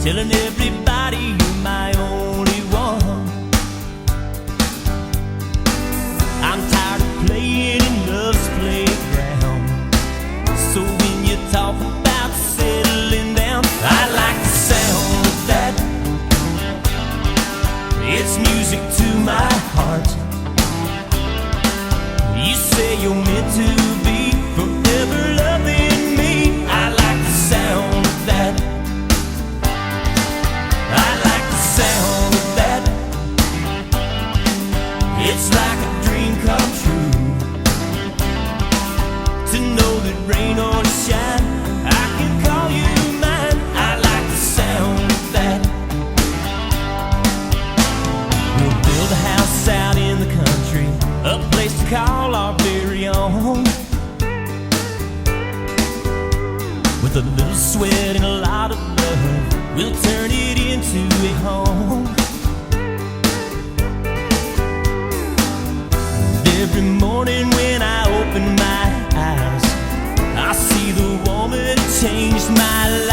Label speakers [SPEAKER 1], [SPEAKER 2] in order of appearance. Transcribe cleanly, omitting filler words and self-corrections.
[SPEAKER 1] telling everybody you're my only one. I'm tired of playing in love's playground, so when you talk about settling down, I like the sound of that. It's music to my heart. You say you're meant to be forever loving me. I like the sound of that. I like the sound of that. It's like a dream come true to know that rain or shine, I can call you mine. I like the sound of that. We'll build a house out in the country, a place to call our very own, with a little sweat and a lot of love, we'll turn it into a home. Every morning when I open my eyes, I see the woman who changed my life.